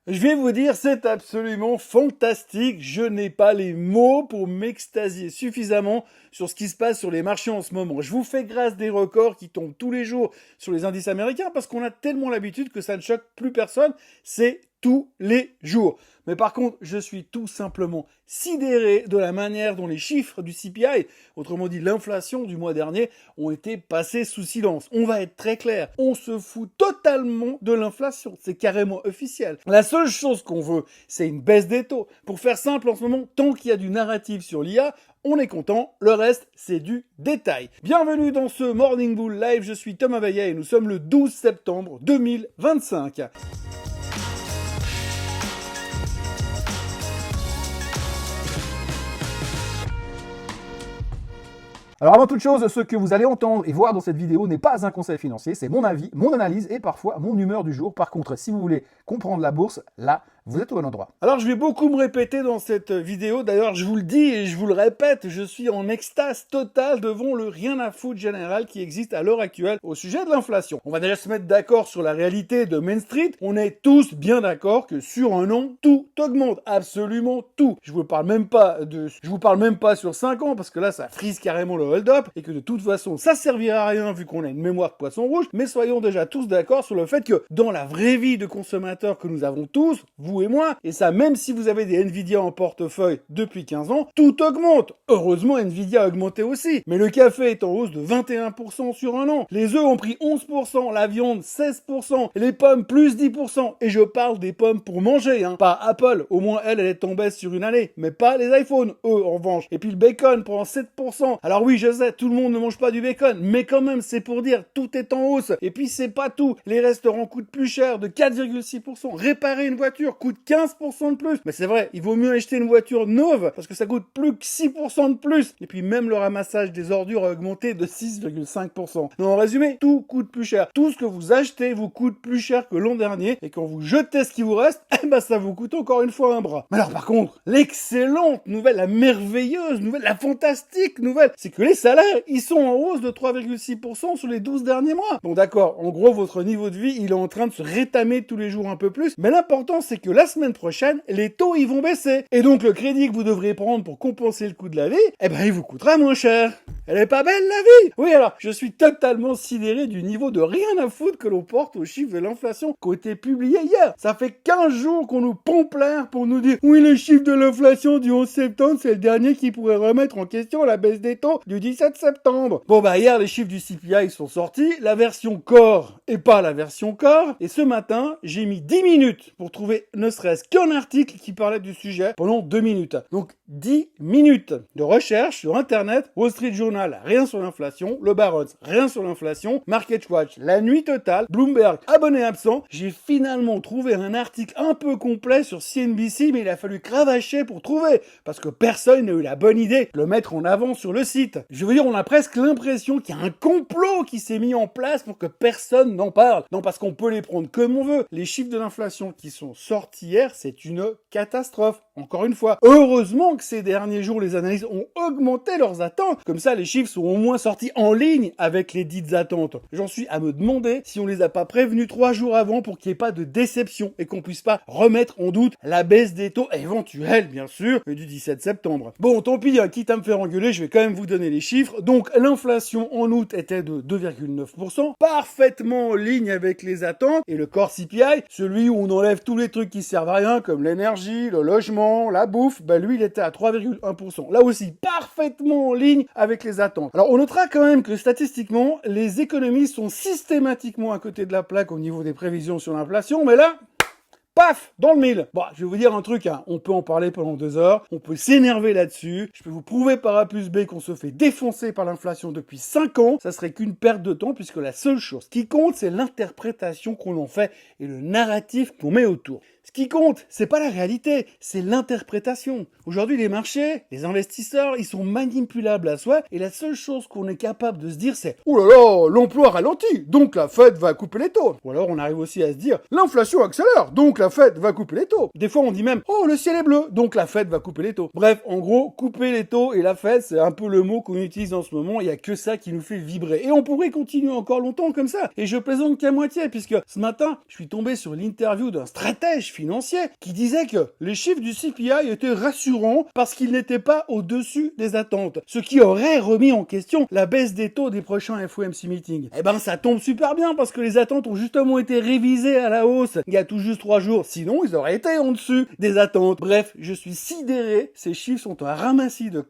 Je vais vous dire, c'est absolument fantastique. Je n'ai pas les mots pour m'extasier suffisamment sur ce qui se passe sur les marchés en ce moment. Je vous fais grâce des records qui tombent tous les jours sur les indices américains parce qu'on a tellement l'habitude que ça ne choque plus personne. C'est tous les jours. Mais par contre, je suis tout simplement sidéré de la manière dont les chiffres du CPI, autrement dit l'inflation du mois dernier, ont été passés sous silence. On va être très clair, on se fout totalement de l'inflation, c'est carrément officiel. La seule chose qu'on veut, c'est une baisse des taux. Pour faire simple en ce moment, tant qu'il y a du narratif sur l'IA, on est content, le reste, c'est du détail. Bienvenue dans ce Morning Bull Live, je suis Thomas Vaillet et nous sommes le 12 septembre 2025. Alors avant toute chose, ce que vous allez entendre et voir dans cette vidéo n'est pas un conseil financier, c'est mon avis, mon analyse et parfois mon humeur du jour. Par contre, si vous voulez comprendre la bourse, là, vous êtes au bon endroit. Alors je vais beaucoup me répéter dans cette vidéo, d'ailleurs je vous le dis et je vous le répète, je suis en extase totale devant le rien à foutre général qui existe à l'heure actuelle au sujet de l'inflation. On va déjà se mettre d'accord sur la réalité de Main Street, on est tous bien d'accord que sur un an, tout augmente, absolument tout. Je vous parle même pas sur 5 ans parce que là ça frise carrément le hold-up et que de toute façon ça servira à rien vu qu'on a une mémoire de poisson rouge, mais soyons déjà tous d'accord sur le fait que dans la vraie vie de consommateurs que nous avons tous, vous et moi, et ça même si vous avez des Nvidia en portefeuille depuis 15 ans, tout augmente. Heureusement, Nvidia a augmenté aussi. Mais le café est en hausse de 21% sur un an. Les œufs ont pris 11%, la viande 16%, les pommes plus 10%. Et je parle des pommes pour manger, hein. Pas Apple, au moins elle est en baisse sur une année. Mais pas les iPhones, eux, en revanche. Et puis le bacon prend 7%. Alors oui, je sais, tout le monde ne mange pas du bacon. Mais quand même, c'est pour dire, tout est en hausse. Et puis c'est pas tout. Les restaurants coûtent plus cher, de 4,6%. Réparer une voiture coûte 15% de plus. Mais c'est vrai, il vaut mieux acheter une voiture neuve parce que ça coûte plus que 6% de plus. Et puis même le ramassage des ordures a augmenté de 6,5%. Donc en résumé, tout coûte plus cher. Tout ce que vous achetez vous coûte plus cher que l'an dernier. Et quand vous jetez ce qui vous reste, eh ben ça vous coûte encore une fois un bras. Mais alors par contre, l'excellente nouvelle, la merveilleuse nouvelle, la fantastique nouvelle, c'est que les salaires, ils sont en hausse de 3,6% sur les 12 derniers mois. Bon d'accord, en gros votre niveau de vie, il est en train de se rétamer tous les jours un peu plus. Mais l'important c'est que la semaine prochaine, les taux ils vont baisser. Et donc le crédit que vous devrez prendre pour compenser le coût de la vie, eh ben il vous coûtera moins cher. Elle est pas belle la vie? Oui alors, je suis totalement sidéré du niveau de rien à foutre que l'on porte aux chiffres de l'inflation qui ont été publiés hier. Ça fait 15 jours qu'on nous pompe l'air pour nous dire oui les chiffres de l'inflation du 11 septembre c'est le dernier qui pourrait remettre en question la baisse des taux du 17 septembre. Bon bah hier les chiffres du CPI sont sortis, la version Core et pas la version Core, et ce matin j'ai mis 10 minutes pour trouver ne serait-ce qu'un article qui parlait du sujet pendant 2 minutes. Donc 10 minutes de recherche sur internet, Wall Street Journal, rien sur l'inflation, le Barron's, rien sur l'inflation, MarketWatch, la nuit totale, Bloomberg, abonné absent. J'ai finalement trouvé un article un peu complet sur CNBC, mais il a fallu cravacher pour trouver, parce que personne n'a eu la bonne idée de le mettre en avant sur le site. Je veux dire, on a presque l'impression qu'il y a un complot qui s'est mis en place pour que personne n'en parle. Non, parce qu'on peut les prendre comme on veut. Les chiffres de l'inflation qui sont sortis hier, c'est une catastrophe. Encore une fois, heureusement que ces derniers jours, les analystes ont augmenté leurs attentes. Comme ça, les chiffres sont au moins sortis en ligne avec les dites attentes. J'en suis à me demander si on les a pas prévenus 3 jours avant pour qu'il n'y ait pas de déception et qu'on puisse pas remettre en doute la baisse des taux éventuels, bien sûr, du 17 septembre. Bon, tant pis, hein, quitte à me faire engueuler, je vais quand même vous donner les chiffres. Donc, l'inflation en août était de 2,9%, parfaitement en ligne avec les attentes. Et le core CPI, celui où on enlève tous les trucs qui servent à rien, comme l'énergie, le logement, la bouffe, bah lui il était à 3,1%. Là aussi, parfaitement en ligne avec les attentes. Alors on notera quand même que statistiquement, les économies sont systématiquement à côté de la plaque au niveau des prévisions sur l'inflation, mais là, paf, dans le mille. Bon, je vais vous dire un truc, hein. On peut en parler pendant 2 heures, on peut s'énerver là-dessus, je peux vous prouver par A plus B qu'on se fait défoncer par l'inflation depuis 5 ans, ça serait qu'une perte de temps puisque la seule chose qui compte, c'est l'interprétation qu'on en fait et le narratif qu'on met autour. Ce qui compte, c'est pas la réalité, c'est l'interprétation. Aujourd'hui, les marchés, les investisseurs, ils sont manipulables à soi et la seule chose qu'on est capable de se dire, c'est « Oh là là, l'emploi ralentit, donc la Fed va couper les taux ». Ou alors on arrive aussi à se dire « L'inflation accélère, donc la Fed va couper les taux. Des fois, on dit même, oh, le ciel est bleu, donc la Fed va couper les taux. Bref, en gros, couper les taux et la Fed, c'est un peu le mot qu'on utilise en ce moment. Il y a que ça qui nous fait vibrer. Et on pourrait continuer encore longtemps comme ça. Et je plaisante qu'à moitié, puisque ce matin, je suis tombé sur l'interview d'un stratège financier qui disait que les chiffres du CPI étaient rassurants parce qu'ils n'étaient pas au-dessus des attentes. Ce qui aurait remis en question la baisse des taux des prochains FOMC meetings. Eh ben, ça tombe super bien parce que les attentes ont justement été révisées à la hausse il y a tout juste 3 jours. Sinon, ils auraient été en dessus des attentes. Bref, je suis sidéré. Ces chiffres sont un ramassis de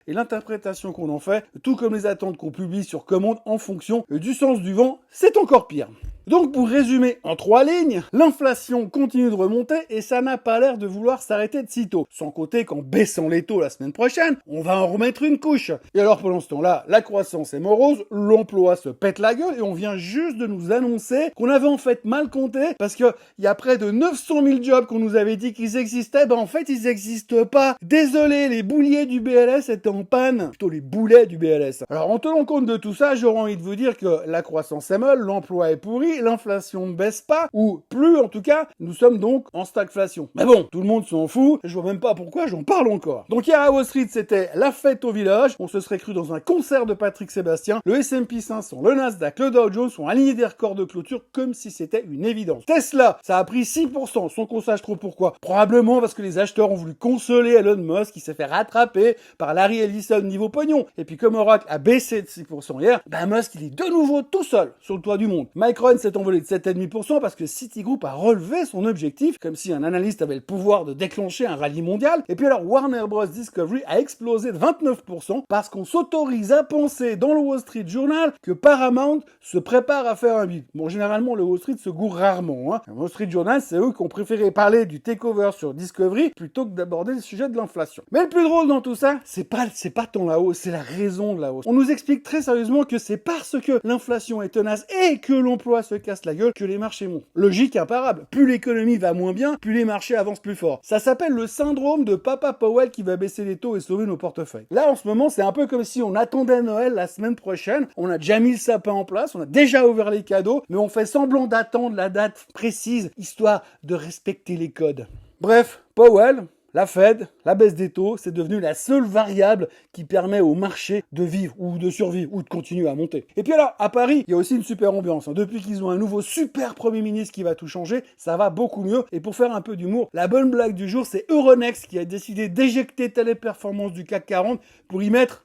et l'interprétation qu'on en fait, tout comme les attentes qu'on publie sur commande en fonction du sens du vent, c'est encore pire. Donc pour résumer en 3 lignes, l'inflation continue de remonter et ça n'a pas l'air de vouloir s'arrêter de sitôt. Sans compter qu'en baissant les taux la semaine prochaine, on va en remettre une couche. Et alors pendant ce temps-là, la croissance est morose, l'emploi se pète la gueule et on vient juste de nous annoncer qu'on avait en fait mal compté parce que il y a près de 900 000 jobs qu'on nous avait dit qu'ils existaient, ben en fait ils n'existent pas. Désolé, les bouliers du BLS étaient en panne. Plutôt les boulets du BLS. Alors en tenant compte de tout ça, j'aurais envie de vous dire que la croissance est molle, l'emploi est pourri, l'inflation ne baisse pas, ou plus en tout cas, nous sommes donc en stagflation. Mais bon, tout le monde s'en fout, je vois même pas pourquoi j'en parle encore. Donc hier à Wall Street, c'était la fête au village, on se serait cru dans un concert de Patrick Sébastien, le S&P 500, le Nasdaq, le Dow Jones ont aligné des records de clôture comme si c'était une évidence. Tesla, ça a pris 6%, sans qu'on sache trop pourquoi. Probablement parce que les acheteurs ont voulu consoler Elon Musk qui s'est fait rattraper par Larry Ellison niveau pognon. Et puis comme Oracle a baissé de 6% hier, Musk il est de nouveau tout seul sur le toit du monde. Micron s'est envolé de 7,5% parce que Citigroup a relevé son objectif, comme si un analyste avait le pouvoir de déclencher un rallye mondial. Et puis alors Warner Bros. Discovery a explosé de 29% parce qu'on s'autorise à penser dans le Wall Street Journal que Paramount se prépare à faire un bid. Bon, généralement le Wall Street se gourre rarement. Le Wall Street Journal, c'est eux qui ont préféré parler du takeover sur Discovery plutôt que d'aborder le sujet de l'inflation. Mais le plus drôle dans tout ça, c'est pas tant la hausse, c'est la raison de la hausse. On nous explique très sérieusement que c'est parce que l'inflation est tenace et que l'emploi se casse la gueule que les marchés montent. Logique imparable. Plus l'économie va moins bien, plus les marchés avancent plus fort. Ça s'appelle le syndrome de Papa Powell qui va baisser les taux et sauver nos portefeuilles. Là, en ce moment, c'est un peu comme si on attendait Noël la semaine prochaine. On a déjà mis le sapin en place, on a déjà ouvert les cadeaux, mais on fait semblant d'attendre la date précise, histoire de respecter les codes. Bref, Powell, la Fed, la baisse des taux, c'est devenu la seule variable qui permet au marché de vivre ou de survivre ou de continuer à monter. Et puis alors, à Paris, il y a aussi une super ambiance. Depuis qu'ils ont un nouveau super Premier ministre qui va tout changer, ça va beaucoup mieux. Et pour faire un peu d'humour, la bonne blague du jour, c'est Euronext qui a décidé d'éjecter Téléperformance du CAC 40 pour y mettre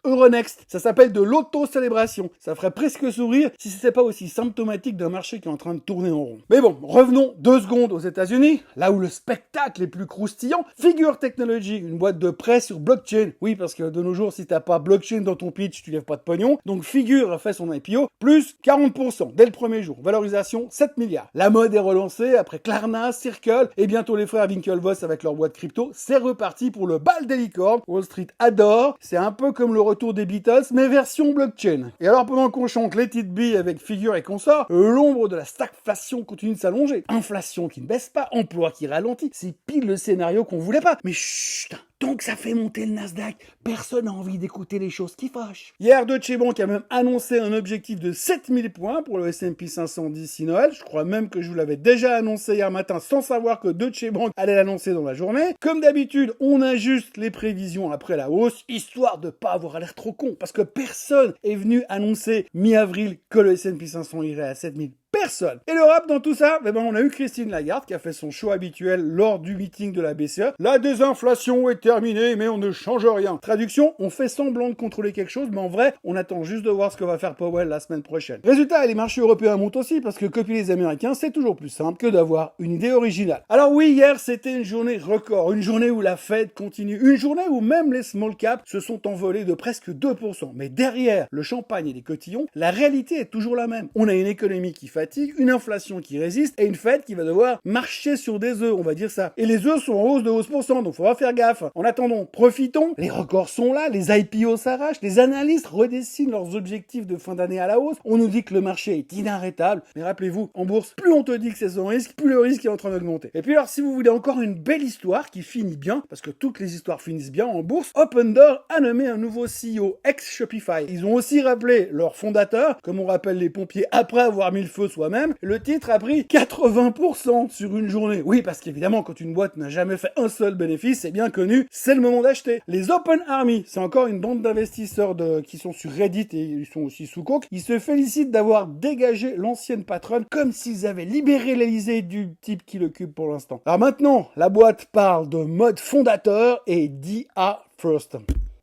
Euronext. Ça s'appelle de l'auto-célébration. Ça ferait presque sourire si c'était pas aussi symptomatique d'un marché qui est en train de tourner en rond. Mais bon, revenons 2 secondes aux États-Unis, là où le spectacle est plus croustillant. Figure Technology, une boîte de prêt sur blockchain. Oui, parce que de nos jours, si t'as pas blockchain dans ton pitch, tu lèves pas de pognon. Donc Figure a fait son IPO, plus 40% dès le premier jour. Valorisation 7 milliards. La mode est relancée après Klarna, Circle et bientôt les frères Winklevoss avec leur boîte crypto. C'est reparti pour le bal des licornes. Wall Street adore. C'est un peu comme le retour des Beatles, mais version blockchain. Et alors, pendant qu'on chante Let It Be avec Figure et consorts, l'ombre de la stagflation continue de s'allonger. Inflation qui ne baisse pas, emploi qui ralentit. C'est pile le scénario qu'on voulait pas. Mais chut, tant que ça fait monter le Nasdaq, personne n'a envie d'écouter les choses qui fâchent. Hier, Deutsche Bank a même annoncé un objectif de 7000 points pour le S&P 500 d'ici Noël. Je crois même que je vous l'avais déjà annoncé hier matin sans savoir que Deutsche Bank allait l'annoncer dans la journée. Comme d'habitude, on ajuste les prévisions après la hausse, histoire de pas avoir l'air trop con. Parce que personne est venu annoncer mi-avril que le S&P 500 irait à 7000. Personne. Et le rap dans tout ça, on a eu Christine Lagarde qui a fait son show habituel lors du meeting de la BCE. La désinflation est terminée, mais on ne change rien. Traduction, on fait semblant de contrôler quelque chose, mais en vrai, on attend juste de voir ce que va faire Powell la semaine prochaine. Résultat, les marchés européens montent aussi, parce que copier les Américains, c'est toujours plus simple que d'avoir une idée originale. Alors oui, hier, c'était une journée record, une journée où la Fed continue, une journée où même les small caps se sont envolés de presque 2%. Mais derrière le champagne et les cotillons, la réalité est toujours la même. On a une économie qui fatigue, une inflation qui résiste et une Fed qui va devoir marcher sur des œufs, on va dire ça. Et les œufs sont en hausse de 11%, donc faudra faire gaffe. En attendant, profitons, les records sont là, les IPO s'arrachent, les analystes redessinent leurs objectifs de fin d'année à la hausse, on nous dit que le marché est inarrêtable, mais rappelez-vous, en bourse, plus on te dit que c'est sans risque, plus le risque est en train d'augmenter. Et puis alors, si vous voulez encore une belle histoire qui finit bien, parce que toutes les histoires finissent bien en bourse, Opendoor a nommé un nouveau CEO ex-Shopify. Ils ont aussi rappelé leur fondateur, comme on rappelle les pompiers après avoir mis le feu soi-même, le titre a pris 80% sur une journée. Oui, parce qu'évidemment, quand une boîte n'a jamais fait un seul bénéfice, c'est bien connu, c'est le moment d'acheter. Les Open Army, c'est encore une bande d'investisseurs qui sont sur Reddit et ils sont aussi sous coke. Ils se félicitent d'avoir dégagé l'ancienne patronne comme s'ils avaient libéré l'Elysée du type qui l'occupe pour l'instant. Alors maintenant, la boîte parle de mode fondateur et d'IA first.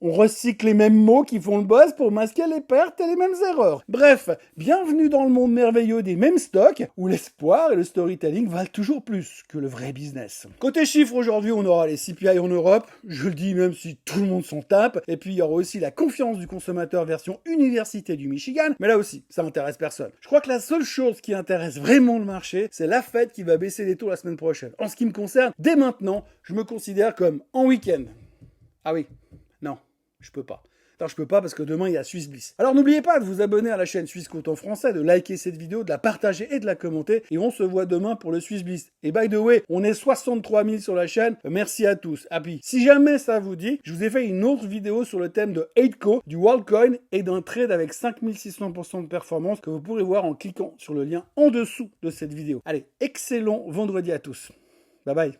On recycle les mêmes mots qui font le buzz pour masquer les pertes et les mêmes erreurs. Bref, bienvenue dans le monde merveilleux des mêmes stocks, où l'espoir et le storytelling valent toujours plus que le vrai business. Côté chiffres, aujourd'hui, on aura les CPI en Europe, je le dis même si tout le monde s'en tape, et puis il y aura aussi la confiance du consommateur version Université du Michigan, mais là aussi, ça intéresse personne. Je crois que la seule chose qui intéresse vraiment le marché, c'est la Fed qui va baisser les taux la semaine prochaine. En ce qui me concerne, dès maintenant, je me considère comme en week-end. Ah oui, non. Je peux pas. Non, je peux pas parce que demain, il y a Suisse Bliss. Alors, n'oubliez pas de vous abonner à la chaîne Suisse Coton Français, de liker cette vidéo, de la partager et de la commenter. Et on se voit demain pour le Suisse Bliss. Et by the way, on est 63 000 sur la chaîne. Merci à tous. Et puis, si jamais ça vous dit, je vous ai fait une autre vidéo sur le thème de Aidco, du WorldCoin et d'un trade avec 5600% de performance que vous pourrez voir en cliquant sur le lien en dessous de cette vidéo. Allez, excellent vendredi à tous. Bye bye.